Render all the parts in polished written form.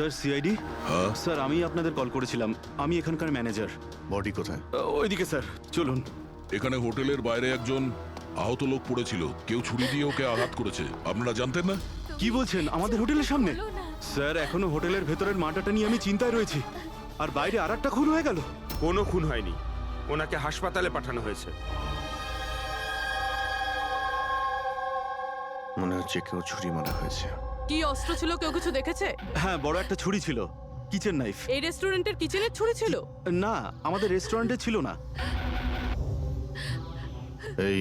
Sir CID. হ্যাঁ sir আমি আপনাদের কল করেছিলাম, আমি এখানকার ম্যানেজার। বডি কোথায়? ওইদিকে স্যার, চলুন। এখানে হোটেলের বাইরে একজন আহত লোক পড়েছিল, কেউ ছুরি দিয়ে ওকে আঘাত করেছে। আপনারা জানতেন না? কি বলছেন, আমাদের হোটেলের সামনে? স্যার এখনো হোটেলের ভেতরের মাটাটা নিয়ে আমি চিন্তায় রয়েছি, আর বাইরে আর একটা খুন হয়ে গেল। কোনো খুন হয়নি, ওনাকে হাসপাতালে পাঠানো হয়েছে। মনে হচ্ছে কেউ ছুরি মারা হয়েছে। কি অস্ত্র ছিল, কেউ কিছু দেখেছে? হ্যাঁ, বড় একটা ছুরি ছিল, কিচেন নাইফ। এই রেস্টুরেন্টের কিচেনের ছুরি ছিল? না, আমাদের রেস্টুরেন্টে ছিল না। এই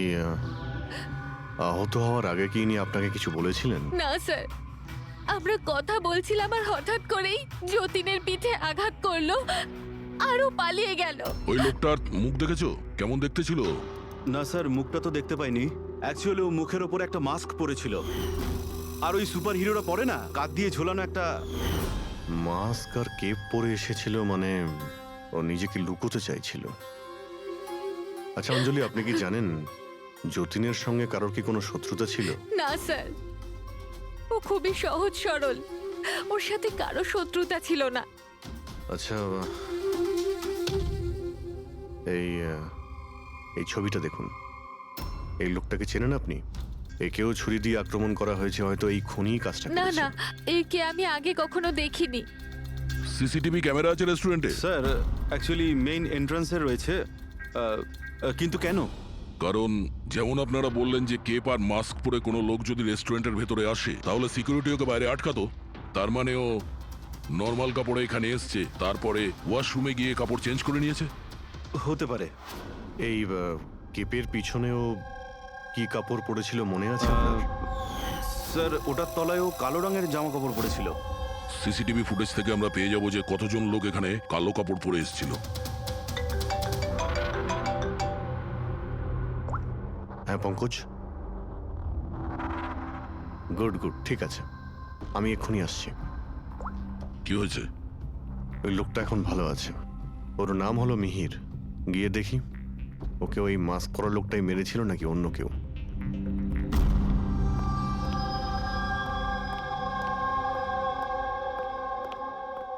আহত হওয়ার আগে কি ইনি আপনাকে কিছু বলেছিলেন? না স্যার, আমরা কথা বলছিলাম আর হঠাৎ করেই যতীনের পিঠে আঘাত করলো আরও পালিয়ে গেল। ওই লোকটার মুখ দেখেছো? কেমন দেখতে ছিল? না স্যার, মুখটা তো দেখতে পাইনি। অ্যাকচুয়ালি ও মুখের ওপর একটা মাস্ক পরেছিল, আর ওই সুপার হিরোরা পরে না, কাঁধ দিয়ে ঝোলানো একটা। মাস্ক আর কেপ পরে এসেছিল মানে ও নিজেকে লুকোতে চাইছিল। আচ্ছা অঞ্জলি, আপনি কি জানেন যতীনের সঙ্গে কারোর কি কোনো শত্রুতা ছিল? না স্যার, ও খুবই সহজ সরল, ওর সাথে কারো শত্রুতা ছিল না। আচ্ছা, এই ছবিটা দেখুন। এই লোকটাকে চেনেন আপনি? একেও ছুরি দিয়ে আক্রমণ করা হয়েছে, হয়তো এই খুনি কাজটা না করেছে। না, একে আমি আগে কখনো দেখিনি। সিসিটিভি ক্যামেরা আছে রেস্টুরেন্টে? স্যার অ্যাকচুয়ালি মেইন এন্ট্রান্সে রয়েছে, কিন্তু কেন? কারণ যেমন আপনারা বললেন যে কেপ আর মাস্ক পরে কোনো লোক যদি রেস্টুরেন্টের ভেতরে আসে তাহলে সিকিউরিটি ওকে বাইরে আটকাতো। তার মানে ও নর্মাল কাপড়ে এখানে এসছে, তারপরে ওয়াশরুমে গিয়ে কাপড় চেঞ্জ করে নিয়েছে। হতে পারে। এই কেপের পিছনেও কি কাপড় পরেছিল মনে আছে আপনার? স্যার ওটার তলায় ও কালো রঙের জামা কাপড় পরেছিল। সিসিটিভি ফুটেজ থেকে আমরা পেয়ে যাবো যে কতজন লোক এখানে কালো কাপড় পরে এসেছিল। হ্যাঁ পঙ্কজ, গুড গুড, ঠিক আছে, আমি এক্ষুনি আসছি। কি হয়েছে? ওই লোকটা এখন ভালো আছে, ওর নাম হলো মিহির। গিয়ে দেখি ওকে ওই মাস্ক পরা লোকটাই মেরেছিল নাকি অন্য কেউ।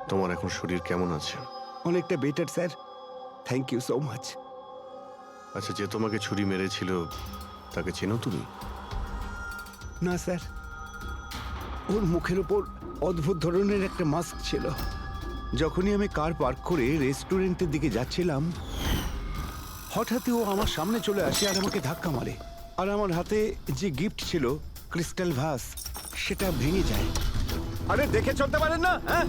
তোমার এখন শরীর কেমন আছে? অনেকটা better sir, thank you so much. আচ্ছা, যে তোমাকে ছুরি মেরেছিল তাকে চেনো তুমি? না স্যার, ওর মুখের ওপর অদ্ভুত ধরনের একটা মাস্ক ছিল। যখনই আমি কার পার্ক করে রেস্টুরেন্টের দিকে যাচ্ছিলাম, হঠাৎই ও আমার সামনে চলে আসে আর আমাকে ধাক্কা মারে, আর আমার হাতে যে গিফট ছিল ক্রিস্টাল ভাস, সেটা ভেঙে যায়। আরে দেখে চলতে পারেন না? হ্যাঁ,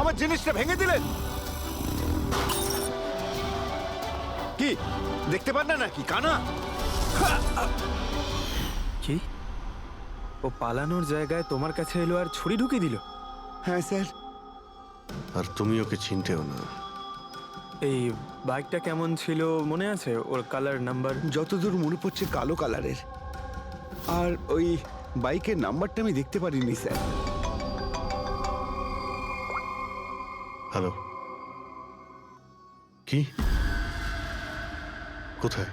আমার জিনিসটা ভেঙে দিলেন। কি দেখতে পান না নাকি কানা? কি, ও পালানোর জায়গায় তোমার কাছে এলো আর ছুরি ঢুকিয়ে দিল? হ্যাঁ স্যার। আর তুমি ওকে চিনতেও না। এই বাইকটা কেমন ছিল মনে আছে? ওর কালার, নাম্বার? যতদূর মনে পড়ছে কালো কালারের, আর ওই বাইকের নাম্বারটা আমি দেখতে পারিনি স্যার। হ্যালো, কি, কোথায়?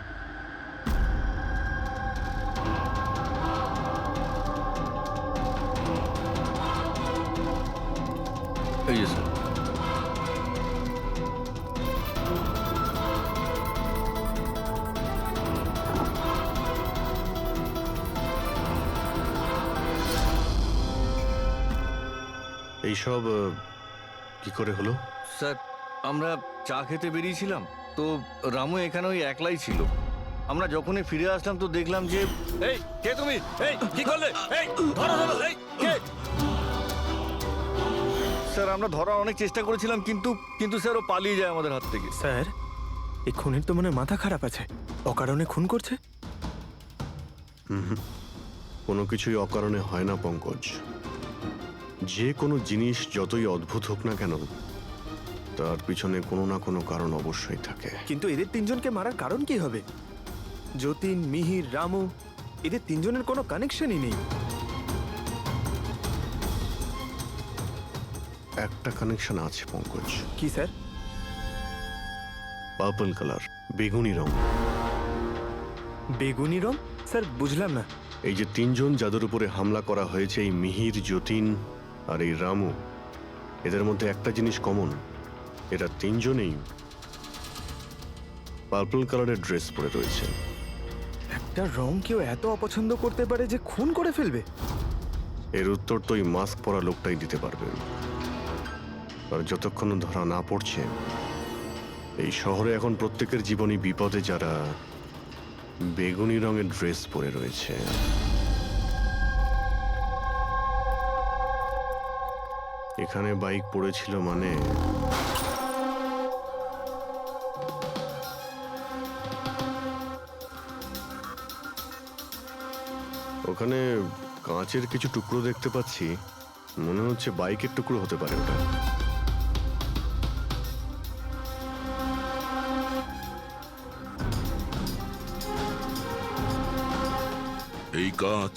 এই যে স্যার। এইসব কি করে হলো? স্যার, আমরা চা খেতে বেরিয়েছিলাম, তো রামু এখানে ওই একলাই ছিল। আমরা যখনই ফিরে আসলাম তো দেখলাম যে... এই কে তুমি? এই কি করলে? এই ধরো ধরো, এই কে? স্যার আমরা ধরার অনেক চেষ্টা করেছিলাম, কিন্তু স্যার ও পালিয়ে যায় আমাদের হাত থেকে। স্যার, এই খুনের তো মনে হয় মাথা খারাপ আছে, অকারণে খুন করছে। কোনো কিছুই অকারণে হয় না পঙ্কজ। যে কোনো জিনিস যতই অদ্ভুত হোক না কেন, তার পিছনে কোনো না কোনো কারণ অবশ্যই থাকে। কিন্তু এদের তিনজনকে মারার কারণ কি হবে? যতীন, মিহির, রামু, এদের তিনজনের কোনো কানেকশনই নেই। একটা কানেকশন আছে পঙ্কজ। কি স্যার? পার্পল কালার, বেগুনি রং। বেগুনি রং? স্যার বুঝলাম না। এই যে তিনজন যাদের উপরে হামলা করা হয়েছে, এই মিহির, যতীন আর এই রামু, এদের মধ্যে একটা জিনিস কমন, এরা তিনজনেই পার্পল কালারের ড্রেস পরে রয়েছে। একটা রং কেউ এত অপছন্দ করতে পারে যে খুন করে ফেলবে? এর উত্তর তো ওই মাস্ক পরা লোকটাই দিতে পারবে। আর যতক্ষণ ধরা না পড়ছে, এই শহরে এখন প্রত্যেকের জীবনই বিপদে যারা বেগুনি রঙের ড্রেস পরে রয়েছে। এখানে বাইক পড়েছিল মানে ওখানে কাঁচের কিছু টুকরো দেখতে পাচ্ছি, মনে হচ্ছে বাইকের টুকরো হতে পারে ওটা। এই কাঁচ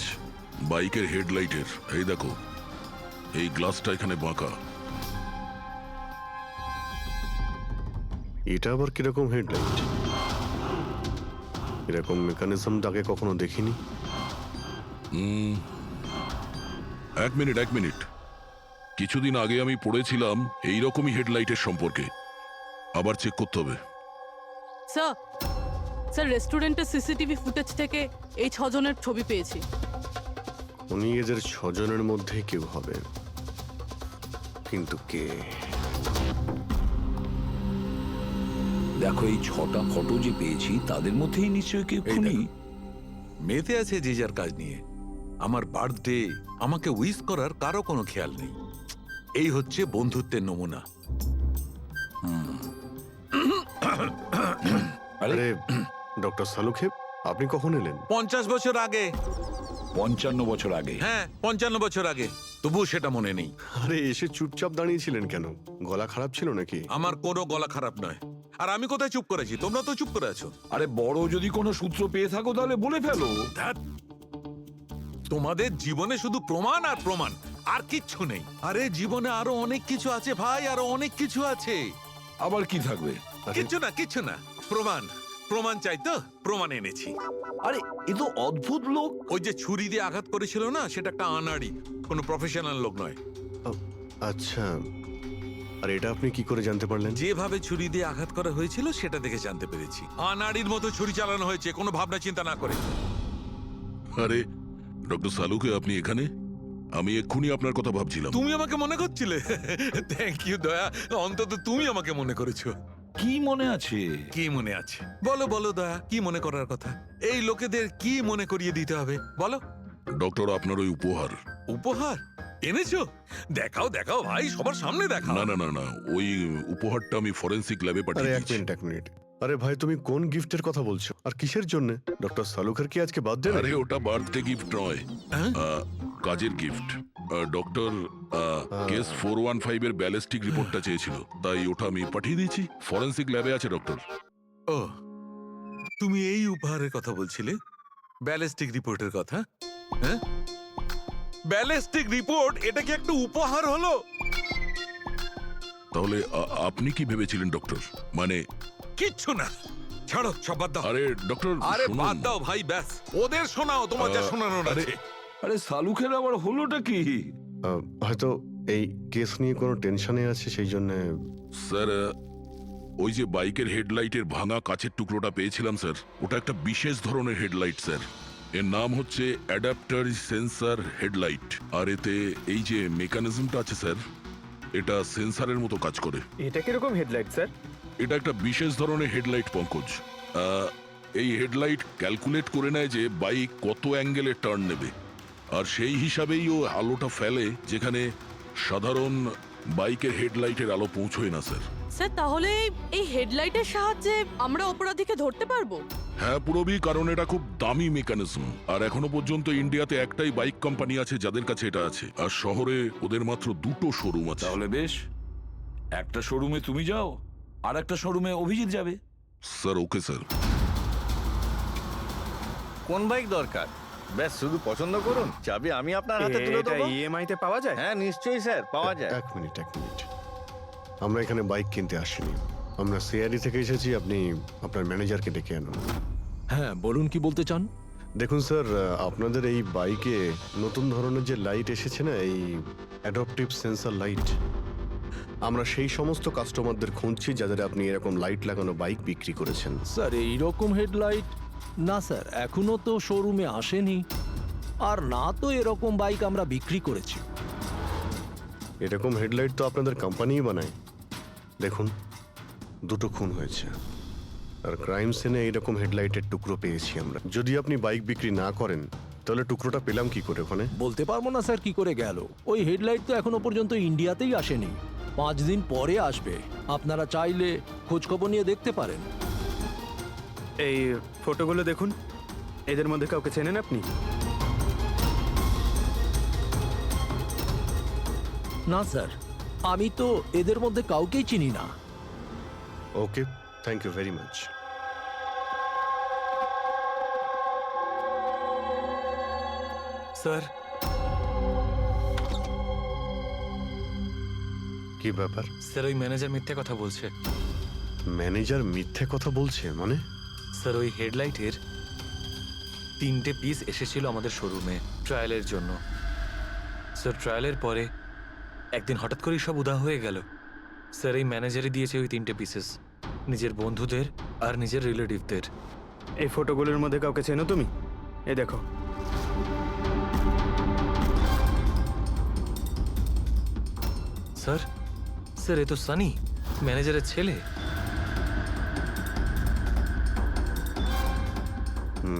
বাইকের হেডলাইটের। এই দেখো, এই গ্লাসটা এখানে বাঁকা। এটা আবার কিরকম হেডলাইট? এরকম মেকানিজমটা আগে কখনো দেখিনি। এক মিনিট। কিছুদিন আগে আমি পড়েছিলাম এইরকমই হেডলাইটের সম্পর্কে। আবার চেক করতে হবে। স্যার রেস্টুরেন্টের সিসিটিভি ফুটেজ থেকে এই 6 জনের ছবি পেয়েছি। উনি এদের 6 জনের মধ্যে কেউ হবে, কিন্তু কে? দেখো, এই 6টা ফটো যে পেয়েছি তাদের মধ্যেই নিশ্চয়ই কেউ খুনি। মেতে আছে যে যার কাজ নিয়ে। আমার বার্থডে, আমাকে উইশ করার কারো কোনো খেয়াল নেই। এই হচ্ছে বন্ধুত্বের নমুনা। আরে ডক্টর সালুখেব, আপনি কখন এলেন? 50 বছর আগে। 55 বছর আগে। হ্যাঁ, 55 বছর আগে। তবুও সেটা মনে নেই। আরে এসে চুপচাপ দাঁড়িয়েছিলেন কেন? গলা খারাপ ছিল নাকি? আমার কোনো গলা খারাপ নয়। আর আমি কোথায় চুপ করেছি? তোমরা তো চুপ করে আছো। আরে বড় যদি কোনো সূত্র পেয়ে থাকো তাহলে বলে ফেলো। ধ্যাৎ, তোমাদের জীবনে শুধু প্রমাণ আর প্রমাণ, আর কিচ্ছু নেই। আরে জীবনে আরো অনেক কিছু আছে ভাই, আরো অনেক কিছু আছে। আবার কি থাকবে? কিচ্ছু না। প্রমাণ চাই তো, প্রমাণ এনেছি। আরে এ তো অদ্ভুত লোক। ওই যে ছুরি দিয়ে আঘাত করেছিল না, সেটা একটা আনাড়ি, কোনো প্রফেশনাল লোক নয়। আচ্ছা, আর এটা আপনি কি করে জানতে পারলেন? যেভাবে ছুরি দিয়ে আঘাত করা হয়েছিল সেটা দেখে জানতে পেরেছি। আনাড়ির মতো ছুরি চালানো হয়েছে, কোনো ভাবনা চিন্তা না করে। আরে ডক্টর সালুকে, আপনি এখানে? আমি এক্ষুনি আপনার কথা ভাবছিলাম। তুমি আমাকে মনে করছিলে? থ্যাংক ইউ দয়া, অন্তত তুমি আমাকে মনে করেছো। কি মনে আছে? কি মনে আছে? বলো দয়া, কি মনে করার কথা? এই লোকেদের কি মনে করিয়ে দিতে হবে বলো। ডক্টর, আপনার ওই উপহার। উপহার এনেছো? দেখাও ভাই, সবার সামনে দেখাও। না, ওই উপহারটা আমি ফরেনসিক ল্যাবে আরে পাঠিয়ে এক দিয়েছি। মিনিট। আরে ভাই, তুমি কোন গিফটের কথা বলছো আর কিসের জন্য? ডক্টর সালুখের কি আজকে বার্থডে? আরে ওটা বার্থডে গিফট নয়, হ্যাঁ? কাজের গিফট। ডক্টর কেস 415 এর ব্যালিস্টিক রিপোর্টটা চেয়েছিল, তাই ওটা আমি পাঠিয়ে দিয়েছি। ফরেনসিক ল্যাবে আছে ডক্টর। ও, তুমি এই উপহারের কথা বলছিলে? ব্যালিস্টিক রিপোর্টের কথা? হ্যাঁ, ব্যালিস্টিক রিপোর্ট, এটা কি একটা উপহার হলো? তাহলে আপনি কি ভেবেছিলেন ডক্টর? মানে কিচ্ছু না, ছাড়ো, সব বাদ দাও। আরে ডক্টর, আরে শুনুন। বাদ দাও ভাই, ব্যাস ওদের শোনাও, তোমার যা শোনানোর আরে, আছে। আরে সালুখের আবার হলোটা কি? হয়তো এই কেস নিয়ে কোনো টেনশনে আছে, সেই জন্য। স্যার, ওই যে বাইকের হেডলাইটের ভাঙা কাচের টুকরোটা পেয়েছিলাম স্যার, ওটা একটা বিশেষ ধরনের হেডলাইট স্যার। এর নাম হচ্ছে অ্যাডাপ্টার সেন্সর হেডলাইট। আর এতে এই যে মেকানিজমটা আছে স্যার, এটা সেন্সরের মতো কাজ করে। এটা কিরকম হেডলাইট স্যার? এটা একটা বিশেষ ধরনের হেডলাইট পঙ্কজ। এই হেডলাইট ক্যালকুলেট করে নেয় যে বাইক কত অ্যাঙ্গেলে টার্ন নেবে, আর সেই হিসাবেই ও আলোটা ফেলে যেখানে সাধারণ বাইকের হেডলাইটের আলো পৌঁছয় না স্যার। স্যার তাহলে এই হেডলাইটের সাহায্যে আমরা অপরাধীকে ধরতে পারবো? হ্যাঁ পুরোবি, কারণ এটা খুব দামি মেকানিজম। আর এখনো পর্যন্ত ইন্ডিয়াতে একটাই বাইক কোম্পানি আছে যাদের কাছে এটা আছে, আর শহরে ওদের মাত্র 2টো শোরুম আছে। তাহলে বেশ, একটা শোরুমে তুমি যাও আর একটা শোরুমে অভিজিৎ যাবে। Sir okay sir. কোন বাইক দরকার? ব্যাস শুধু পছন্দ করুন, চাবি আমি আপনার হাতে তুলে এটা দেবো। ইএমআই তে পাওয়া যায়? হ্যাঁ নিশ্চয়ই স্যার, পাওয়া যায়। এক মিনিট। আমরা এখানে বাইক কিনতে আসিনি, আমরা সিআইডি থেকে এসেছি। আপনি আপনার ম্যানেজারকে ডেকে আনুন। হ্যাঁ বলুন, কি বলতে চান? দেখুন স্যার, আপনাদের এই বাইকে নতুন ধরনের যে লাইট এসেছে না, এই অ্যাডপটিভ সেন্সর লাইট, আমরা সেই সমস্ত কাস্টমারদের খুঁজছি যাদের আপনি এরকম লাইট লাগানো বাইক বিক্রি করেছেন। স্যার এইরকম হেডলাইট না স্যার, এখনো তো শোরুমে আসেনি, আর না তো এরকম বাইক আমরা বিক্রি করেছি। এরকম হেডলাইট তো আপনাদের কোম্পানিই বানায়। দেখুন, দুটো খুন হয়েছে, আর ক্রাইম সিনে এইরকম হেডলাইটের টুকরো পেয়েছি আমরা। যদি আপনি বাইক বিক্রি না করেন তাহলে টুকরোটা পেলাম কি করে ওখানে? বলতে পারবো না স্যার কি করে গেল। ওই হেডলাইট তো এখনো পর্যন্ত ইন্ডিয়াতেই আসেনি, 5 দিন পরে আসবে। আপনারা চাইলে খোঁজখবর নিয়ে দেখতে পারেন। এই ফটোগুলো দেখুন, এদের মধ্যে কাউকে চেনেন আপনি? না স্যার, আমি তো এদের মধ্যে কাউকেই চিনি না। Okay, thank you very much. Sir, কি ব্যাপার? স্যার ওই ম্যানেজার মিথ্যে কথা বলছে। ম্যানেজার মিথ্যে কথা বলছে মানে? স্যার ওই হেডলাইটের 3টে পিস এসেছিল আমাদের শোরুমে ট্রায়ালের জন্য। স্যার ট্রায়ালের পরে একদিন হঠাৎ করেই সব উধাও হয়ে গেল। স্যার এই ম্যানেজারই দিয়েছে ওই 3টে পিসেস নিজের বন্ধুদের আর নিজের রিলেটিভদের। এই ফটোগুলোর মধ্যে কাউকে চেনো তুমি? এই দেখো। স্যার স্যার এ তো সানি, ম্যানেজারের ছেলে।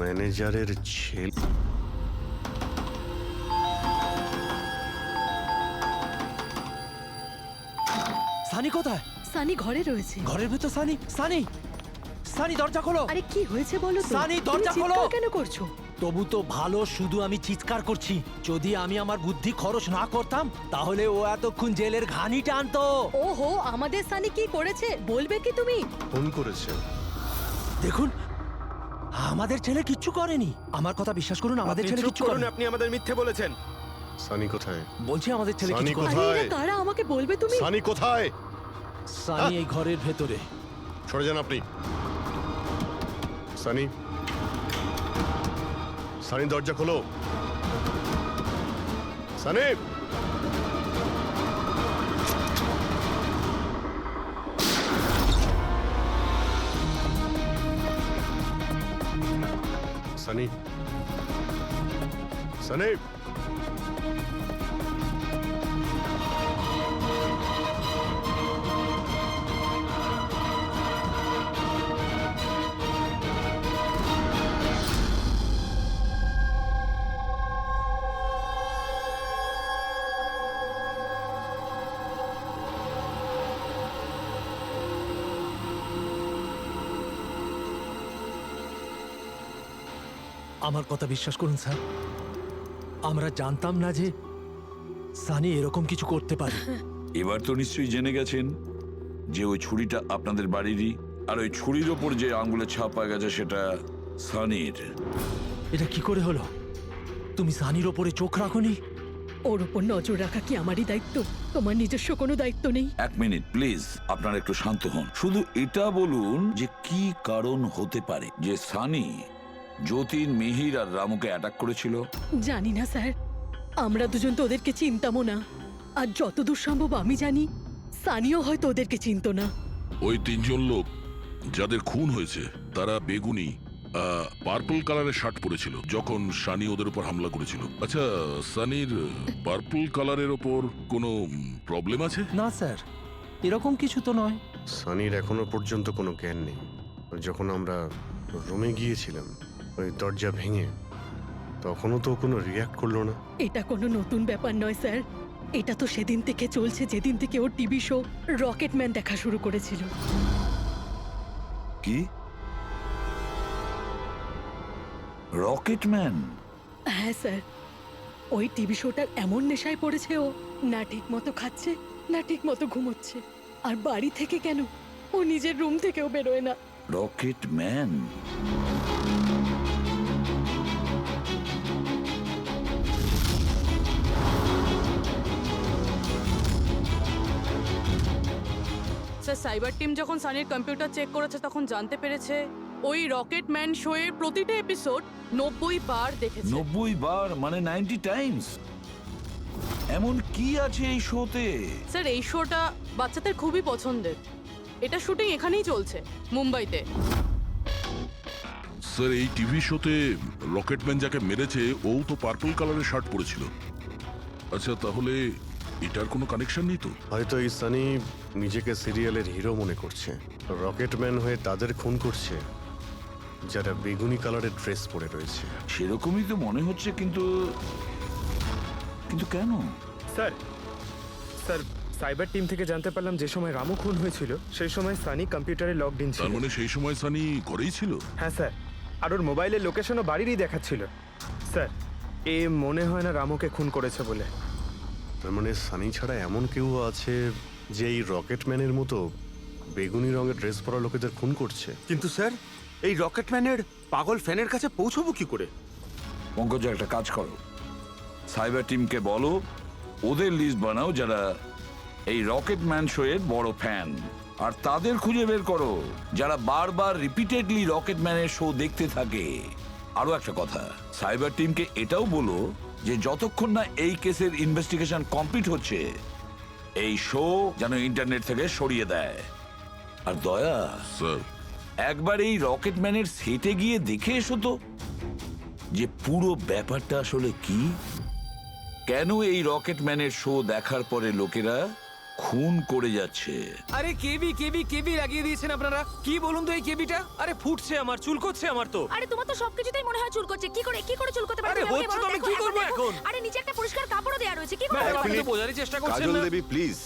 ম্যানেজারের ছেলে? সানি কোথায়? সানি ঘরে রয়েছে। ঘরের ভেতর সানি? সানি, সানি দরজা খোলো। আরে কি হয়েছে বলো তো? সানি, তুমি দরজা খোলো। চিৎকার কেন করছো? তবু তো ভালো, শুধু আমি চিৎকার করছি। যদি আমি আমার বুদ্ধি খরচ না করতাম তাহলে ও এতক্ষণ জেলের ঘানি টানতো। ওহো, আমাদের সানি কি করেছে বলবে কি তুমি? ফোন করেছে। দেখুন, আমাদের ছেলে কিচ্ছু করেনি। আমার কথা বিশ্বাস করুন, আমাদের আপনি ছেলে চুপ কিচ্ছু করুন, করেনি। আপনি আমাদের মিথ্যে বলেছেন। সানি কোথায়? বলছি আমাদের ছেলে সানি কিছু করেনি। কোথায়? আরে এরা কারা আমাকে বলবে তুমি? সানি কোথায়? সানি এই ঘরের ভেতরে। সরে যান আপনি। সানি, সানি দরজা খোলো। সানি, সানি, সানি। আমার কথা বিশ্বাস করুন স্যার, আমরা জানতাম না যে সানি এরকম কিছু করতে পারে। এবার তো নিশ্চয়ই জেনে গেছেন যে ওই ছুরিটা আপনাদের বাড়িরই, আর ওই ছুরির ওপর যে আঙ্গুলের ছাপ পাওয়া গেছে সেটা সানির। এটা কি করে হলো? তুমি সানির ওপরে চোখ রাখোনি? ওর উপর নজর রাখা কি আমারই দায়িত্ব? তোমার নিজস্ব কোনো দায়িত্ব নেই? 1 মিনিট প্লিজ, আপনারা একটু শান্ত হন। শুধু এটা বলুন যে কি কারণ হতে পারে যে সানি যতীন, মিহির আর রামুকে অ্যাটাক করেছিল। জানি না স্যার, আমরা দুজন তো ওদেরকে চিনতামও না। আর যতদূর সম্ভব আমি জানি সানিও হয়তো ওদেরকে চিনতো না। ওই 3 জন লোক যাদের খুন হয়েছে তারা বেগুনি পার্পল কালারের শার্ট পরেছিল যখন সানি ওদের উপর হামলা করেছিল। আচ্ছা, সানির পার্পল কালারের ওপর কোনো প্রবলেম আছে? না স্যার, এরকম কিছু তো নয়। সানির এখনো পর্যন্ত কোনো জ্ঞান নেই। যখন আমরা রুমে গিয়েছিলাম ওই দরজা ভেঙে, তখনও তো কোনো রিয়াক্ট করলো না। এটা কোনো নতুন ব্যাপার নয় স্যার, এটা তো সেদিন থেকে চলছে যেদিন থেকে ওর টিভি শো রকেটম্যান দেখা শুরু করেছিল। কি? রকেটম্যান? হ্যাঁ স্যার, ওই টিভি শোটার এমন নেশায় পড়েছে ও, না ঠিক মতো খাচ্ছে না ঠিক মতো ঘুমোচ্ছে। আর বাড়ি থেকে কেন, ও নিজের রুম থেকেও বেরোয় না। রকেটম্যান? স্যার সাইবার টিম যখন সানির কম্পিউটার চেক করেছে তখন জানতে পেরেছে ও ওই রকেট ম্যান শো এর প্রতিটা এপিসোড 90 বার দেখেছে। 90 বার মানে 90 টাইমস। এমন কি আছে এই শোতে? স্যার এই শোটা বাচ্চাদের খুবই পছন্দের। এটা শুটিং এখানেই চলছে, মুম্বাইতে। স্যার এই টিভি শোতে রকেটম্যান যাকে মেরেছে ও তো পার্পল কালারের শার্ট পরেছিল। আচ্ছা তাহলে এটার কোনো কানেকশন নেই তো? হয়তো এই সানি নিজেকে সিরিয়ালের হিরো মনে করছে, রকেটম্যান হয়ে তাদের খুন করছে যারা বেগুনি কালারের ড্রেস পরে রয়েছে। সেরকমই তো মনে হচ্ছে, কিন্তু কিন্তু কেন? স্যার স্যার সাইবার টিম থেকে জানতে পারলাম যে সময় রামু খুন হয়েছিল সেই সময় সানি কম্পিউটারে লগড ইন ছিল। তার মানে সেই সময় সানি ঘরেই ছিল? হ্যাঁ স্যার, আর ওর মোবাইলের লোকেশনও বাড়িরই দেখাচ্ছিল। স্যার এ মনে হয় না রামুকে খুন করেছে বলে। তার মানে সানি ছাড়া এমন কেউ আছে যে এই রকেটম্যানের মতো বেগুনি রঙের ড্রেস পরা লোকেদের খুন করছে। কিন্তু স্যার এই রকেটম্যানের পাগল ফ্যানের কাছে পৌঁছবো কি করে? পঙ্কজ একটা কাজ করো, সাইবার টিমকে বলো ওদের লিস্ট বানাও যারা এই রকেট ম্যান শো এর বড় ফ্যান, আর তাদের খুঁজে বের করো যারা বারবার রিপিটেডলি রকেট ম্যানের শো দেখতে থাকে। আরো একটা কথা, সাইবার টিমকে এটাও বলো যে যতক্ষণ না এই কেসের ইনভেস্টিগেশন কমপ্লিট হচ্ছে এই শো যেন ইন্টারনেট থেকে সরিয়ে দেয়। আর দয়া, স্যার একবার এই রকেট ম্যানের সেটে গিয়ে দেখে এসো তো যে পুরো ব্যাপারটা আসলে কি, কেন এই রকেট ম্যানের শো দেখার পরে লোকেরা খুন করে যাচ্ছে। আরে কেবি কেবি কেবি লাগিয়ে দিয়েছেন আপনারা। কি বলুন তো এই কেবিটা? আরে ফুটছে আমার, চুল করছে আমার তো। আরে তোমার তো সবকিছুতেই মনে হয় চুল করছে। কি করে চুল করতে পারে? আরে তুমি আমাকে হচ্ছে তো, বলো, আমি দেখো, কি একবার করবো দেখো। এখন? আরে নিচে একটা পরিষ্কার কাপড়ও দেওয়া রয়েছে। কি করে? আপনি তো বোঝারই চেষ্টা করছেন কাজল না। দেবী প্লিজ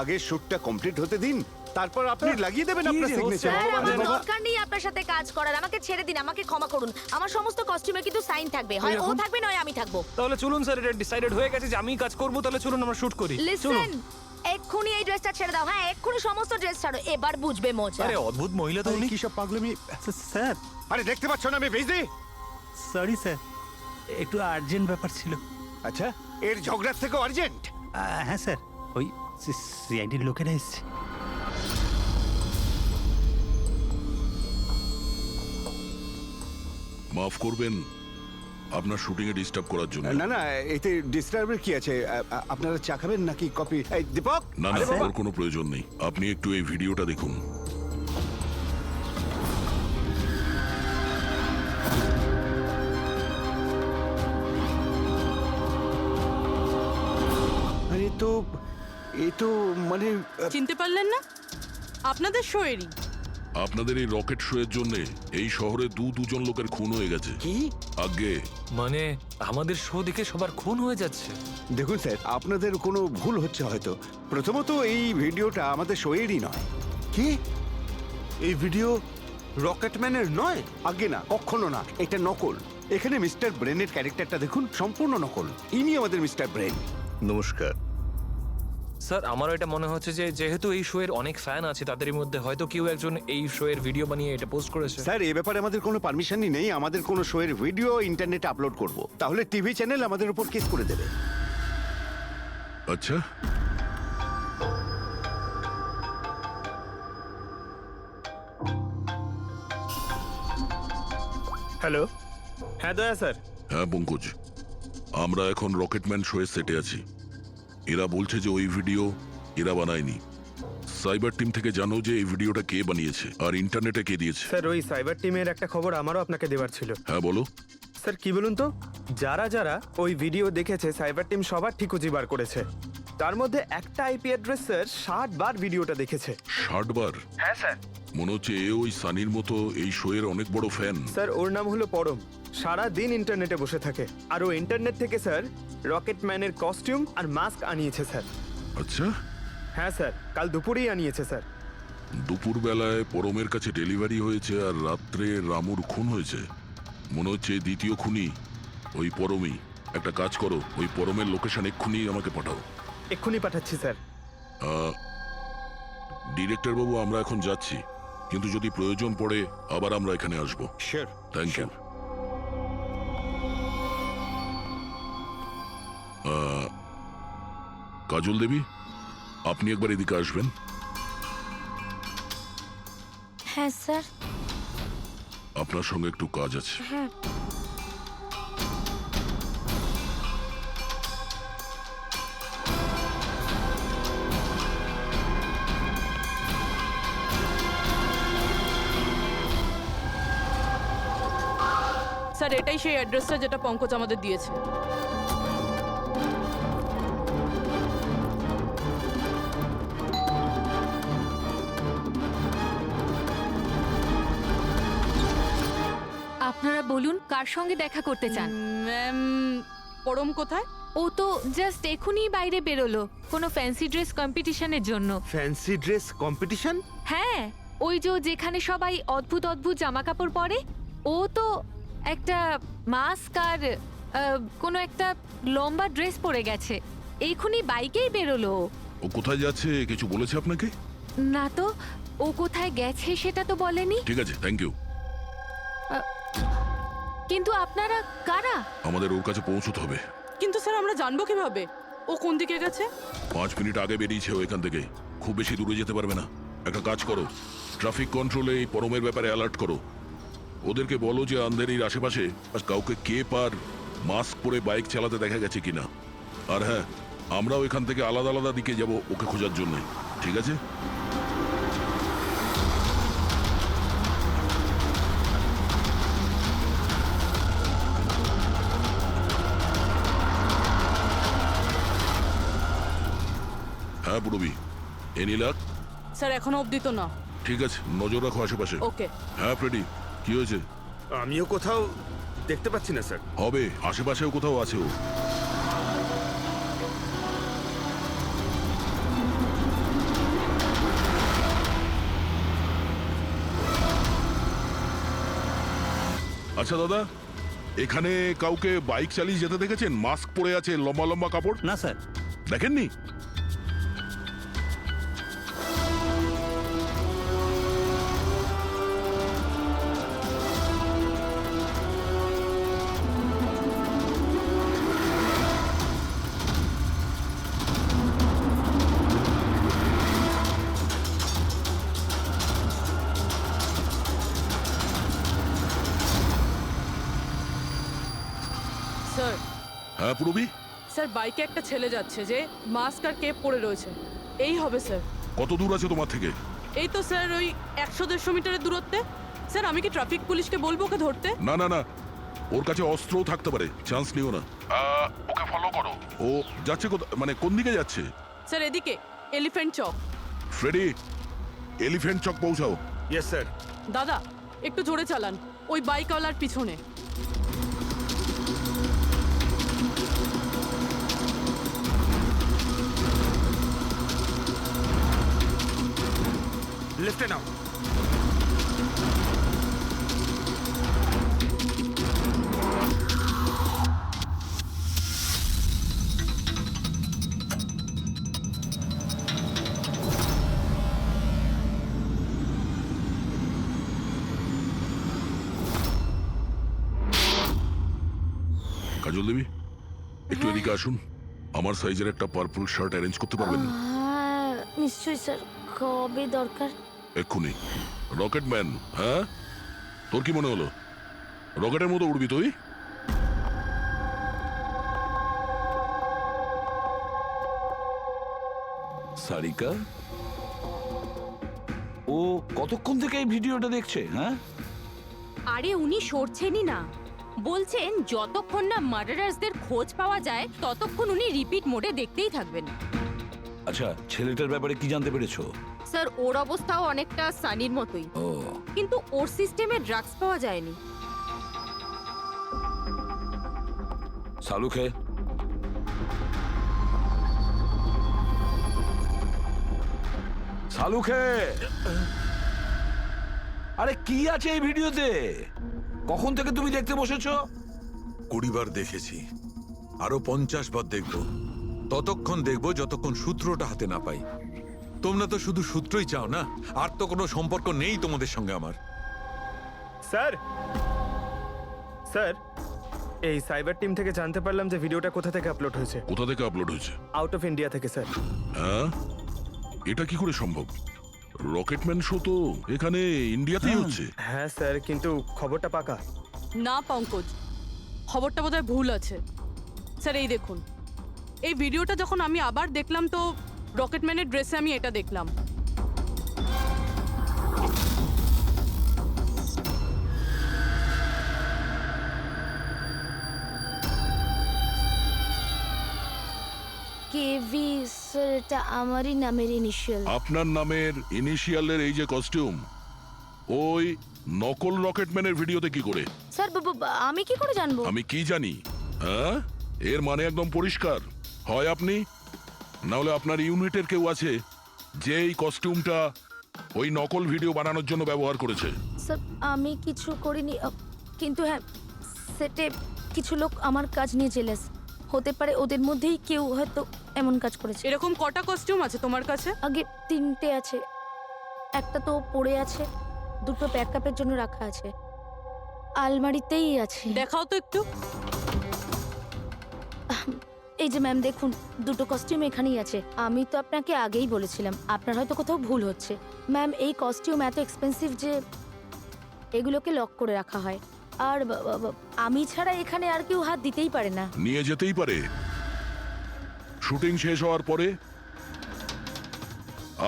আগে শুটটা কমপ্লিট হতে দিন, তারপর আপনি লাগিয়ে দেবেন আপনার সিগনেচার। স্যার, আমার দরকার নেই আপনার সাথে কাজ করার। আমাকে ছেড়ে দিন, আমাকে ক্ষমা করুন। আমার সমস্ত কস্টিউমে কিন্তু সাইন থাকবে, হয় ও থাকবে নয় আমি থাকবো। তাহলে চলুন স্যার, এটা ডিসাইডেড হয়ে গেছে যে আমি কাজ করবো। তাহলে চলুন আমরা শুট করি। লিসেন, এক্ষুনি এই ড্রেসটা ছেড়ে দাও। হ্যাঁ, এক্ষুনি সমস্ত ড্রেস ছাড়ো, এবার বুঝবে মজা। আরে অদ্ভুত মহিলা তো উনি। কি সব পাগলামি স্যার, আরে দেখতে পাচ্ছ না আমি বিজি? সরি স্যার, একটু আর্জেন্ট ব্যাপার ছিল। আচ্ছা এর ঝগড়ার থেকে আর্জেন্ট? হ্যাঁ স্যার, ওই সিআইডির লোকেরা এসছে। মাফ করবেন আপনার শুটিং এ ডিস্টার্ব করার জন্য। না না, এতে ডিস্টার্বের কি আছে? আপনারা চা খাবেন নাকি কফি? এই দীপক, না না, ওর কোনো প্রয়োজন নেই। আপনি একটু এই ভিডিওটা দেখুন। আরে তো এ তো মানে চিনতে পারলেন না? আপনাদের শোয়েরই। আপনাদের এই রকেট শো এর জন্য এই শহরে দুজন লোকের খুন হয়ে গেছে। কি? আগে মানে আমাদের শো দেখে সবার খুন হয়ে যাচ্ছে? দেখুন স্যার, আপনাদের কোনো ভুল হচ্ছে হয়তো। প্রথমত এই ভিডিওটা আমাদের শোয়েরই নয়। কি? এই ভিডিও রকেটম্যানের নয়? আগে না, কখনো না, এটা নকল। এখানে মিস্টার ব্রেনের ক্যারেক্টারটা দেখুন, সম্পূর্ণ নকল। ইনি আমাদের মিস্টার ব্রেন। নমস্কার। স্যার, আমারও এটা মনে হচ্ছে যে যেহেতু এই শো এর অনেক ফ্যান আছে, তাদের মধ্যে হয়তো কেউ একজন এই শো এর ভিডিও বানিয়ে এটা পোস্ট করেছে। স্যার এ ব্যাপারে আমাদের কোনো পারমিশনই নেই। আমাদের কোনো শোয়ের ভিডিও ইন্টারনেটে আপলোড করব, তাহলে টিভি চ্যানেল আমাদের উপর কেস করে দেবে। আচ্ছা, হ্যালো, হ্যাঁ দয়া স্যার। হ্যাঁ পঙ্কজ, আমরা এখন রকেটম্যান শো এর সেটে আছি। এরা বলছে যে ওই ভিডিও এরা বানায়নি। সাইবার টিম থেকে জানো যে এই ভিডিওটা কে বানিয়েছে আর ইন্টারনেটে কে দিয়েছে। স্যার ওই সাইবার টিমের একটা খবর আমারও আপনাকে দেওয়ার ছিল। হ্যাঁ বলো। স্যার কি বলুন তো, যারা যারা ওই ভিডিও দেখেছে সাইবার টিম সবার ঠিকুজি বার করেছে। তার মধ্যে একটা আইপি অ্যাড্রেস স্যার 60 বার ভিডিওটা দেখেছে। 60 বার? হ্যাঁ স্যার। মনে হচ্ছে এ ওই সানির মতো এই শো এর অনেক বড় ফ্যান। স্যার ওর নাম হলো পরম। সারা দিন ইন্টারনেটে বসে থাকে, আর ও ইন্টারনেট থেকে স্যার রকেটম্যানের কস্টিউম আর মাস্ক আনিয়েছে স্যার। আচ্ছা, হ্যাঁ স্যার, কাল দুপুরেই আনিয়েছে স্যার। দুপুর বেলায় পরমের কাছে ডেলিভারি হয়েছে আর রাত্রে রামুর খুন হয়েছে। মনে হচ্ছে দ্বিতীয় খুনি ওই পরমই। একটা কাজ করো, ওই পরমের লোকেশন এক্ষুনি আমাকে পাঠাও। এক্ষুনি পাঠাচ্ছি স্যার। ডিরেক্টর বাবু, আমরা এখন যাচ্ছি, কিন্তু যদি প্রয়োজন পড়ে আবার আমরা এখানে আসবো। Sure. Thank you. Kajal Devi, আপনি একবার এদিকে আসবেন। হ্যাঁ স্যার। আপনার সঙ্গে একটু কাজ আছে। হ্যাঁ স্যার এটাই সেই অ্যাড্রেসটা যেটা পঙ্কজ আমাদের দিয়েছে। আপনারা বলুন কার সঙ্গে দেখা করতে চান? ম্যাম পরম কোথায়? ও তো জাস্ট এখনই বাইরে বেরোলো কোনো ফ্যান্সি ড্রেস কম্পিটিশনের জন্য। Fancy dress competition? হ্যাঁ ওই যে যেখানে সবাই অদ্ভুত অদ্ভুত জামা কাপড় পরে, ও তো একটা মাস্ক আর কোনো একটা লম্বা ড্রেস পরে গেছে, এইখুনি বাইকেই বেরোলো। ও কোথায় যাচ্ছে কিছু বলেছে আপনাকে? না তো, ও কোথায় গেছে সেটা তো বলেনি। ঠিক আছে, থ্যাংক ইউ। কিন্তু আপনারা কারা? আমাদের ওর কাছে পৌঁছতে হবে। কিন্তু স্যার আমরা জানবো কিভাবে ও কোন দিকে গেছে? 5 মিনিট আগে বেরিয়েছে ও এখান থেকে, খুব বেশি দূরে যেতে পারবে না। একটা কাজ করো, ট্রাফিক কন্ট্রোলে এই পরমের ব্যাপারে অ্যালার্ট করো। ওদেরকে বলো যে আন্ধেরির আশেপাশে কাউকে কেপ আর মাস্ক পরে বাইক চালাতে দেখা গেছে কিনা। আর হ্যাঁ, আমরাও এখান থেকে আলাদা আলাদা দিকে যাব ওকে খোঁজার জন্য, ঠিক আছে? হ্যাঁ পুরবি, এনি লাক? স্যার এখনো অবধি তো না। ঠিক আছে, নজর রাখো আশেপাশে। ওকে। হ্যাঁ ফ্রেডি, কি হয়েছে? আমিও কোথাও দেখতে পাচ্ছি না স্যার। হবে, আশেপাশেও কোথাও আছে ও। আচ্ছা দাদা, এখানে কাউকে বাইক চালিয়ে যেতে দেখেছেন? মাস্ক পরে আছে, লম্বা লম্বা কাপড়? না স্যার। দেখেননি? স্যার হ্যাঁ পুরবি, স্যার বাইকে একটা ছেলে যাচ্ছে যে মাস্ক আর কেপ পরে রয়েছে, এই হবে স্যার। কত দূর আছে তোমার থেকে? এই তো স্যার ওই 100-150 মিটারের দূরত্বে। স্যার আমি কি ট্রাফিক পুলিশকে বলবো ওকে ধরতে? না না না, ওর কাছে অস্ত্রও থাকতে পারে, চান্স নিও না। ওকে ফলো করো। ও যাচ্ছে মানে কোন দিকে যাচ্ছে? স্যার এদিকে, Elephant Chowk. Freddy, Elephant Chowk পৌঁছাও। Yes sir. দাদা একটু জোরে চালান, ওই বাইকওয়ালার পিছনে। লেফটে নাও। কাজল দেবী, একটু এদিকে আসুন। আমার সাইজের একটা পার্পল শার্ট অ্যারেঞ্জ করতে পারবেন? নিশ্চয়ই স্যার, কবে দরকার? এক্ষুনি। রকেটম্যান, হ্যাঁ? তোর কি মনে হলো রকেটের মতো উড়বি তুই? সারিকা, ও কতক্ষণ থেকে এই ভিডিওটা দেখছে? হ্যাঁ, আরে উনি সরছেনই না, বলছেন যতক্ষণ না মার্ডারার্সদের খোঁজ পাওয়া যায় ততক্ষণ উনি রিপিট মোডে দেখতেই থাকবেন। আচ্ছা, ছেলেটার ব্যাপারে কি জানতে পেরেছো? স্যার ওর অবস্থাও অনেকটা সানির মতোই, ও, কিন্তু ওর সিস্টেমে ড্রাগস পাওয়া যায়নি। সালুখে, সালুখে, আরে কি আছে এই ভিডিওতে? কখন থেকে তুমি দেখতে বসেছো? 20 বার দেখেছি, আরো 50 বার দেখবো। ততক্ষণ দেখবো যতক্ষণ সূত্রটা হাতে না পাই। তোমরা তো শুধু সূত্রই চাও না, আর তো কোনো সম্পর্ক নেই তোমাদের সঙ্গে আমার। স্যার, স্যার এই সাইবার টিম থেকে জানতে পারলাম যে ভিডিওটা কোথা থেকে আপলোড হয়েছে। কোথা থেকে আপলোড হয়েছে? আউট অফ ইন্ডিয়া থেকে স্যার। হ্যাঁ, এটা কি করে সম্ভব? রকেটম্যান শো তো এখানে ইন্ডিয়াতেই হচ্ছে। হ্যাঁ স্যার, কিন্তু খবরটা পাকা। না পঙ্কজ, খবরটা বোধহয় ভুল আছে। স্যার এই দেখুন, এই ভিডিওটা যখন আমি আবার দেখলাম তো রকেটম্যানের ড্রেসে আমি এটা দেখলাম। কেভি স্যার, এটা আমারই নামের ইনিশিয়াল। আপনার নামের ইনিশিয়ালের এই যে কস্টিউম, ওই নকল রকেটম্যানের ভিডিওতে কি করে? স্যার আমি কি করে জানবো? আমি কি জানি? হ্যাঁ, এর মানে একদম পরিষ্কার, হয় আপনি না হলে আপনার ইউনিটের কেউ আছে যে এই কস্টিউমটা ওই নকল ভিডিও বানানোর জন্য ব্যবহার করেছে। স্যার আমি কিছু করিনি, কিন্তু হ্যাঁ, সেটে কিছু লোক আমার কাজ নিয়ে জেলেস। হতে পারে ওদের মধ্যেই কেউ হয়তো এমন কাজ করেছে। এরকম কটা কস্টিউম আছে তোমার কাছে? আগে 3টে আছে, একটা তো পড়ে আছে, 2টো ব্যাকআপের জন্য রাখা আছে, আলমারিতেই আছে। দেখাও তো একটু। এই যে ম্যাম দেখুন, 2টো কস্টিউম এখানেই আছে। আমি তো আপনাকে আগেই বলেছিলাম, আপনার হয়তো কোথাও ভুল হচ্ছে। ম্যাম এই কস্টিউম এত এক্সপেন্সিভ যে এগুলোকে লক করে রাখা হয়, আর আমি ছাড়া এখানে আর কেউ হাত দিতেই পারে না। নিয়ে যেতেই পারে শুটিং শেষ হওয়ার পরে,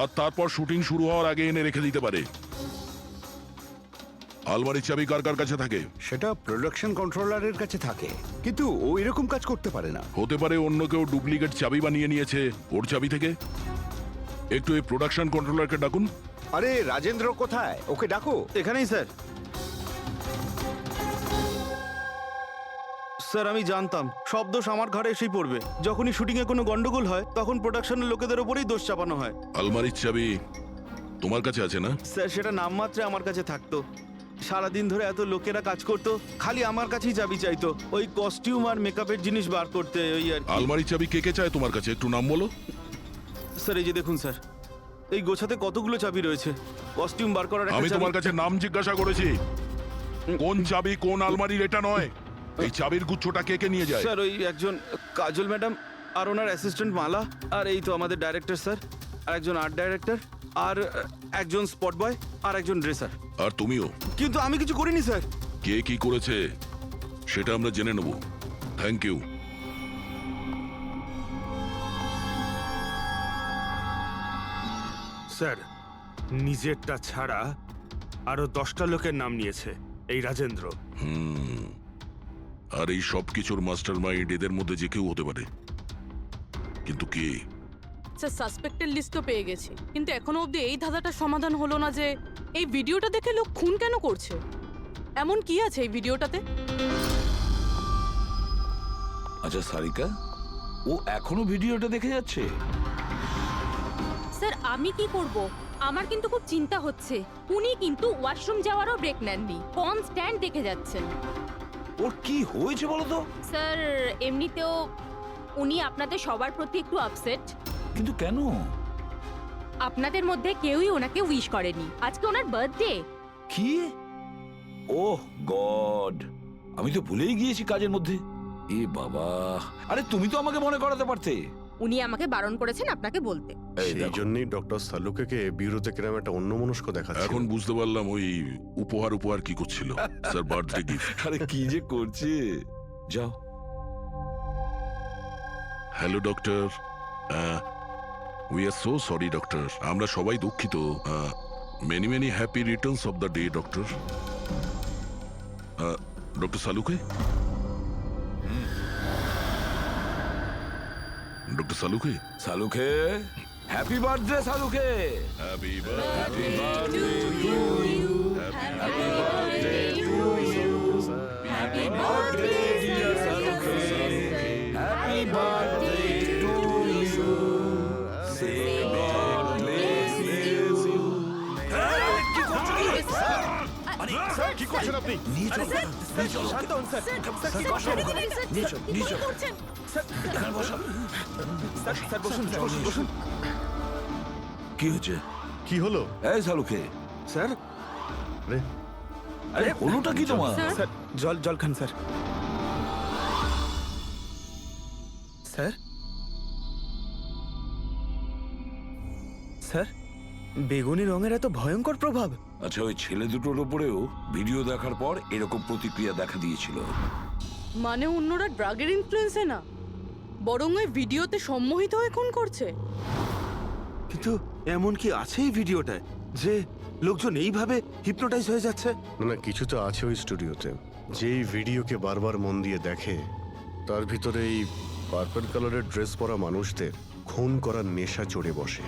আর তারপর শুটিং শুরু হওয়ার আগে এনে রেখে দিতে পারে। আলমারির চাবি কার কার কাছে থাকে? সেটা প্রোডাকশন কন্ট্রোলারের কাছে থাকে, কিন্তু ও এরকম কাজ করতে পারে না। হতে পারে অন্য কেউ ডুপ্লিকেট চাবি বানিয়ে নিয়েছে ওর চাবি থেকে। একটু এই প্রোডাকশন কন্ট্রোলারকে ডাকুন। আরে রাজেন্দ্র কোথায়? ওকে ডাকো। এখানেই স্যার। স্যার আমি জানতাম সব দোষ আমার ঘাড়ে এসেই পড়বে। যখনই শুটিংয়ে কোনো গন্ডগোল হয় তখন প্রোডাকশনের লোকেদের ওপরেই দোষ চাপানো হয়। আলমারির চাবি তোমার কাছে আছে না? স্যার সেটা নামমাত্রে আমার কাছে থাকতো। সারাদিন ধরে এত লোকেরা কাজ করতো, খালি আমার কাছেই চাবি চাইতো ওই কস্টিউম আর মেকআপের জিনিস বার করতে, ওই আর কি। আলমারির চাবি কে কে চায় তোমার কাছে? একটু নাম বলো। স্যার এই যে দেখুন স্যার, এই গোছাতে কতগুলো চাবি রয়েছে। কস্টিউম বার করার একটা আমি চাবি- তোমার কাছে নাম জিজ্ঞাসা করেছি, কোন চাবি কোন আলমারির এটা নয়। এই চাবির গুচ্ছটা কে কে নিয়ে যায়? স্যার ওই একজন কাজল ম্যাডাম আর ওনার অ্যাসিস্ট্যান্ট মালা, আর এই তো আমাদের ডাইরেক্টর স্যার, আর একজন আর্ট ডাইরেক্টর, আর একজন স্পট বয়, আর একজন ড্রেসার। আর তুমিও। কিন্তু আমি কিছু করিনি স্যার। কে কি করেছে সেটা আমরা জেনে নেব। Thank you. স্যার নিজেরটা ছাড়া আরো 10টা লোকের নাম নিয়েছে এই রাজেন্দ্র। আর এই সব কিছুর মাস্টার মাইন্ড এদের মধ্যে যে কেউ হতে পারে, কিন্তু কে? স্যার সাসপেক্টেড লিস্ট তো পেয়ে গেছি, কিন্তু এখনো অবধি এই ধাঁধাটার সমাধান হলো না যে এই ভিডিওটা দেখে লোক খুন কেন করছে। এমন কি আছে এই ভিডিওটাতে? আচ্ছা সারিকা, ও এখনো ভিডিওটা দেখে যাচ্ছে? স্যার আমি কি করব? আমার কিন্তু খুব চিন্তা হচ্ছে। উনি কিন্তু ওয়াশরুম যাওয়ারও ব্রেক নেননি, কনস্ট্যান্ট দেখে যাচ্ছেন। ওর কি হয়েছে বলো তো? স্যার এমনিতেও উনি আপনাদের সবার প্রতি একটু আপসেট। কিন্তু কেন? আপনাদের মধ্যে কেউই ওনাকে উইশ করেনি। আজকে ওনার বার্থডে। কি? ওহ গড, আমি তো ভুলেই গিয়েছি কাজের মধ্যে। এ বাবা, আরে তুমি তো আমাকে মনে করাতে পারতে। উনি আমাকে বারণ করেছেন আপনাকে বলতে। সেই জন্যই ডক্টর সালুকে বিউরোতে কিরম একটা অন্যমনস্ক দেখাচ্ছে। এখন বুঝতে পারলাম ওই উপহার কি করছিল। Sir birthday gift. আরে কি যে করছে। যাও। Hello doctor, we are so sorry doctor, আমরা সবাই দুঃখিত। Many many happy returns of the day doctor. Doctor সালুকে, ডক্টর সালুকে, সালুকে, হ্যাপি বার্থডে সালুকে। Happy birthday to you, happy birthday to you, happy birthday dear সালুকে, happy birthday to you, say God bless you. কি করছো? Sir কি করছেন আপনি? নিয়ে চলো, নিয়ে চলো, শান্ত হন স্যার। স্যার বসো, নিয়ে চলো, নিয়ে চলো। এখানে বসো। স্যার বসুন, স্যার বসুন। কি হচ্ছে? কি হলো? এই সালুকে, স্যার আরে আরে হলোটা কি তোমার? স্যার জল খান স্যার। স্যার স্যার বেগুনি রঙের এত ভয়ঙ্কর প্রভাব? আচ্ছা, ওই ছেলে দুটোর ওপরেও ভিডিও দেখার পর এরকম প্রতিক্রিয়া দেখা দিয়েছিল। মানে অন্যরা ড্রাগের ইনফ্লুয়েন্সে না, বরং ওই ভিডিওতে সম্মোহিত হয়ে খুন করছে। কিন্তু এমন কি আছে এই ভিডিওটায় যে লোকজন এইভাবে হিপনোটাইজ হয়ে যাচ্ছে? না না, কিছু তো আছে ওই স্টুডিওতে। যেই ভিডিওকে বারবার মন দিয়ে দেখে তার ভিতরে এই পার্পল কালারের ড্রেস পরা মানুষদের খুন করার নেশা চড়ে বসে।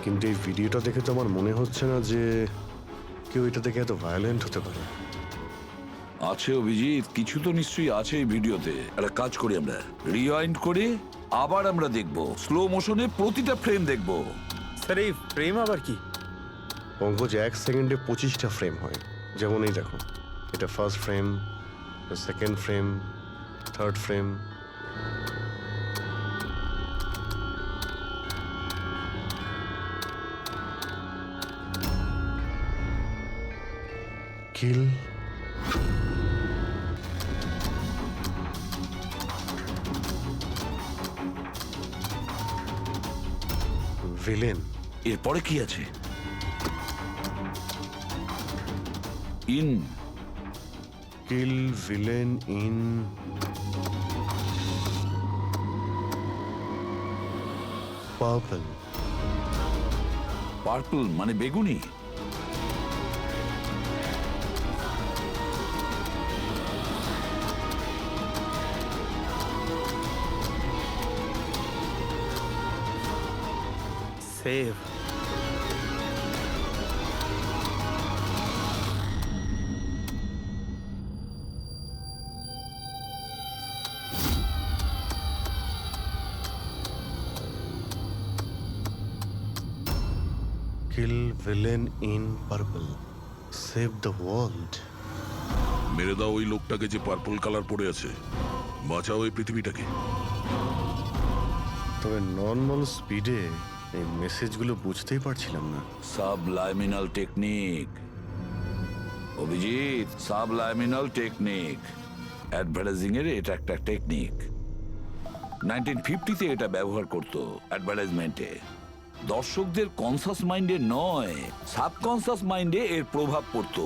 কিন্তু এই ভিডিওটা দেখে তো আমার মনে হচ্ছে না যে কেউ এটা দেখে এত ভায়োলেন্ট হতে পারে। আছে অভিজিৎ, কিছু তো নিশ্চয়ই আছে এই ভিডিওতে। একটা কাজ করি, আমরা রিওয়াইন্ড করে আবার আমরা দেখব, স্লো মোশনে প্রতিটা ফ্রেম দেখব। স্যার এই ফ্রেম আবার কি? পঙ্কজ, 1 সেকেন্ডে 25টা ফ্রেম হয়। যেমন এই দেখো, এটা first frame, second frame, third frame. Kill, villain. এরপরে কি আছে? In, kill, villain, in, purple. Purple মানে বেগুনি। Save. Kill, villain, in, purple, save the world. মেরে দাও ওই লোকটাকে যে পার্পল কালার পরে আছে, বাঁচাও এই পৃথিবীটাকে। তবে নর্মাল স্পিডে এই মেসেজগুলো বুঝতেই পারছিলাম না। সাবলাইমিনাল টেকনিক অভিজিৎ, সাবলাইমিনাল টেকনিক। অ্যাডভার্টাইজিং এর এটা একটা টেকনিক। 1950-তে এটা ব্যবহার করতো অ্যাডভার্টাইজমেন্টে। দর্শকদের কনসাস মাইন্ডে নয়, সাবকনসাস মাইন্ডে এর প্রভাব পড়তো,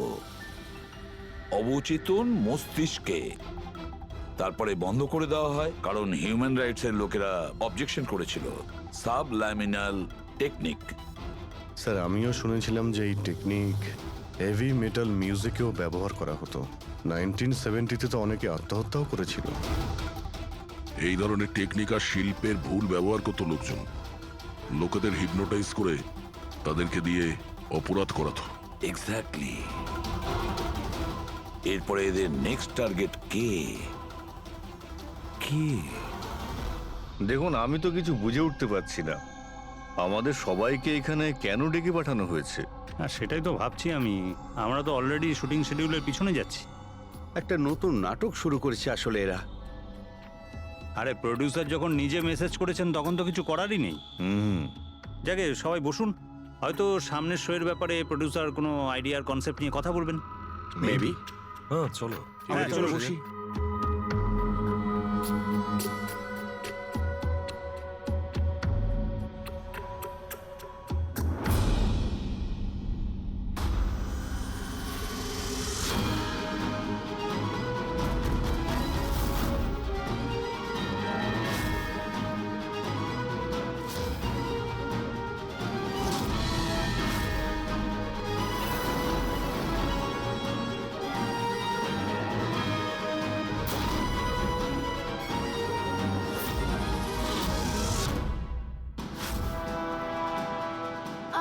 অবচেতন মস্তিষ্কে। তারপরে বন্ধ করে দেওয়া হয় কারণ হিউম্যান রাইটস এর লোকেরা অবজেকশন করেছিল। সাবলাইমিনাল টেকনিক। স্যার, আমিও শুনেছিলাম যে এই টেকনিক হেভি মেটাল মিউজিকেও ব্যবহার করা হতো। 1970-তে তো অনেকে আত্মহত্যাও করেছিল। এই ধরনের টেকনিক আর শিল্পের ভুল ব্যবহার করতো লোকজন। লোকেদের হিপনোটাইজ করে তাদেরকে দিয়ে অপরাধ করাতো। এক্স্যাক্টলি। এরপরে এদের নেক্সট টার্গেট কে? কে? দেখুন, আমি তো কিছু বুঝে উঠতে পারছি না। আমাদের সবাইকে এখানে কেন ডেকে পাঠানো হয়েছে? সেটাই তো ভাবছি আমি। আমরা তো অলরেডি শুটিং শিডিউলের পিছনে যাচ্ছি। একটা নতুন নাটক শুরু করেছে আসলে এরা। আরে প্রডিউসার যখন নিজে মেসেজ করেছেন তখন তো কিছু করারই নেই। যাকে সবাই বসুন, হয়তো সামনের শোয়ের ব্যাপারে প্রডিউসার কোনো আইডিয়ার কনসেপ্ট নিয়ে কথা বলবেন। মেবি। হ্যাঁ চলো। চলো বসি।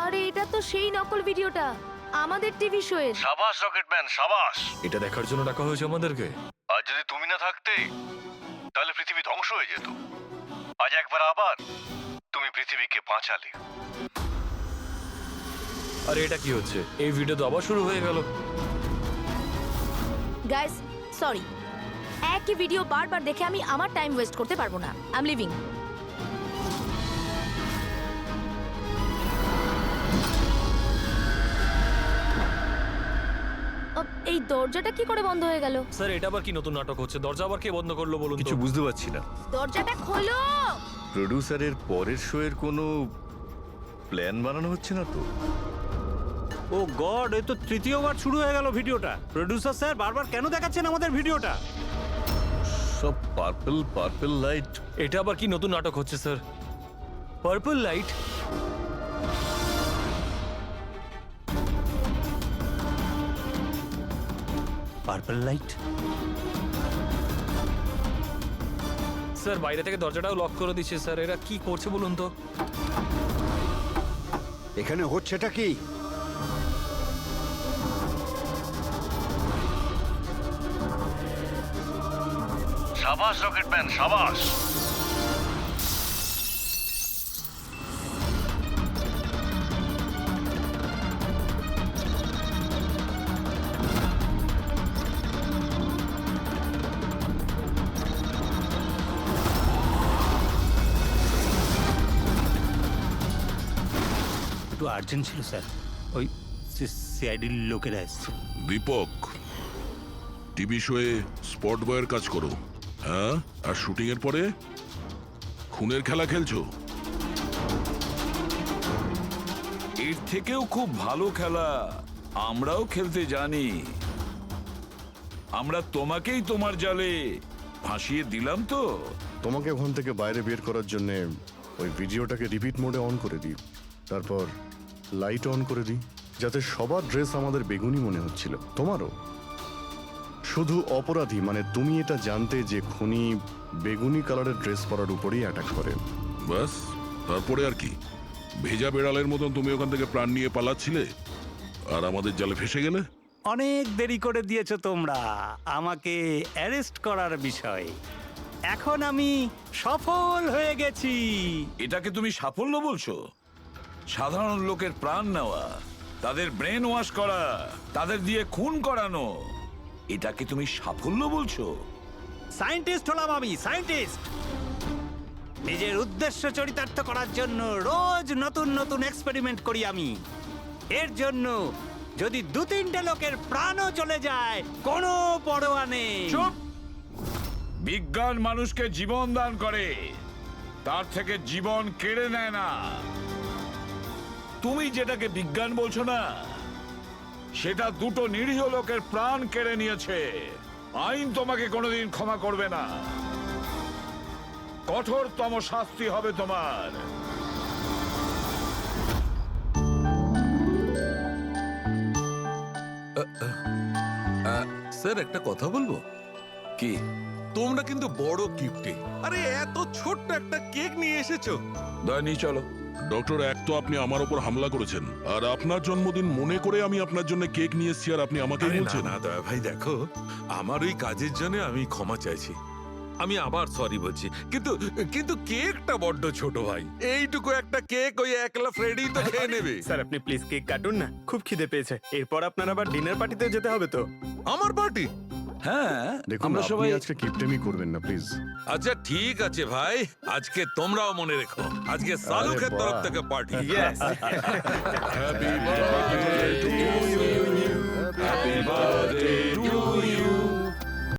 আরে এটা তো সেই নকল ভিডিওটা আমাদের টিভি শোয়ের। সাবাস রকেটম্যান, সাবাস। এটা দেখার জন্য ডাকা হয়েছে আমাদেরকে। আর যদি তুমি না থাকতে তাহলে পৃথিবী ধ্বংস হয়ে যেত। আজ একবার আবার তুমি পৃথিবীকে বাঁচালে। আরে এটা কি হচ্ছে? এই ভিডিও তো আবার শুরু হয়ে গেল। গাইস সরি, একই ভিডিও বারবার দেখে আমি আমার টাইম ওয়েস্ট করতে পারবো না। I am living. এই দরজাটা কি করে বন্ধ হয়ে গেল? স্যার এটা আবার কি নতুন নাটক হচ্ছে? দরজা আবার কে বন্ধ করলো বলুন তো? কিছু বুঝতে পারছি না। দরজাটা খোলো। প্রডিউসারের পরের শো এর কোনো প্ল্যান বানানো হচ্ছে না তো? ও গড, এ তো তৃতীয়বার শুরু হয়ে গেল ভিডিওটা। প্রোডিউসার স্যার বারবার কেন দেখাচ্ছেন আমাদের ভিডিওটা? সব পার্পল পার্পল লাইট। এটা আবার কি নতুন নাটক হচ্ছে sir? Purple light? Purple light? Sir বাইরে থেকে দরজাটাও লক করে দিচ্ছে স্যার। এরা কি করছে বলুন তো? এখানে হচ্ছেটা কি? সাবাস রকেটম্যান, সাবাস। একটু আর্জেন্ট ছিল স্যার, ওই সিআইডির লোকেরা এসছে। দীপক, টিভি শোয়ে স্পট বয়ের কাজ করো, হ্যাঁ? আর শুটিং এর পরে খুনের খেলা খেলছো? এর থেকেও খুব ভালো খেলা আমরাও খেলতে জানি। আমরা তোমাকেই তোমার জালে ফাঁসিয়ে দিলাম তো। তোমাকে ওখান থেকে বাইরে বের করার জন্য ওই ভিডিওটাকে রিপিট মোডে অন করে দিই, তারপর লাইট অন করে দিই, যাতে সবার ড্রেস আমাদের বেগুনি মনে হচ্ছিল, তোমারও। শুধু অপরাধী মানে তুমি এটা জানতে যে খুনি বেগুনি কালারের ড্রেস পরার উপরেই অ্যাটাক করে। বাস, তারপরে আর কি? ভেজা বেড়ালের মতন তুমি ওখান থেকে প্রাণ নিয়ে পালাচ্ছিলে আর আমাদের জালে ফেসে গেলে। অনেক দেরি করে দিয়েছো তোমরা আমাকে অ্যারেস্ট করার বিষয়ে। এখন আমি সফল হয়ে গেছি। এটাকে তুমি সাফল্য বলছো? সাধারণ লোকের প্রাণ নেওয়া, তাদের ব্রেন ওয়াশ করা, তাদের দিয়ে খুন করানো, এটাকে তুমি সাফল্য বলছো? সায়েন্টিস্ট হলাম আমি, সায়েন্টিস্ট। নিজের উদ্দেশ্য চরিতার্থ করার জন্য রোজ নতুন নতুন এক্সপেরিমেন্ট করি আমি। এর জন্য যদি 2-3টে লোকের প্রাণও চলে যায় কোনো পরোয়া নেই। চুপ! বিজ্ঞান মানুষকে জীবন দান করে, তার থেকে জীবন কেড়ে নেয় না। তুমি যেটাকে বিজ্ঞান বলছো না, সেটা 2টো নিরীহ লোকের প্রাণ কেড়ে নিয়েছে। আইন তোমাকে কোনোদিন ক্ষমা করবে না। কঠোরতম শাস্তি হবে তোমার। স্যার একটা কথা বলবো কি? তোমরা কিন্তু বড় কিপ্টে। আরে এত ছোট্ট একটা কেক নিয়ে এসেছো। দয়নি চলো। ডক্টর, এক তো আপনি আমার উপর হামলা করেছেন, আর আপনার জন্মদিন মনে করে আমি আপনার জন্য কেক নিয়ে এসেছি, আর আপনি আমাকে আরে না বলছেন? না দয়া ভাই, দেখো আমার ওই কাজের জন্য আমি ক্ষমা চাইছি। আমি আবার সরি বলছি, কিন্তু কিন্তু কেকটা বড্ড ছোট ভাই। এইটুকু একটা কেক ওই একলা ফ্রেডি তো খেয়ে নেবে। স্যার আপনি প্লিজ কেক কাটুন না, খুব খিদে পেয়েছে। এরপর আপনার আবার ডিনার পার্টিতে যেতে হবে তো। আমার পার্টি? হ্যাঁ, দেখুন, আমরা আপনি সবাই আজকে কিপটেমি করবেন না প্লিজ। আচ্ছা ঠিক আছে ভাই, আজকে তোমরাও মনে রেখো, আজকে সালুকের তরফ থেকে party. Happy birthday to you. Happy birthday to you.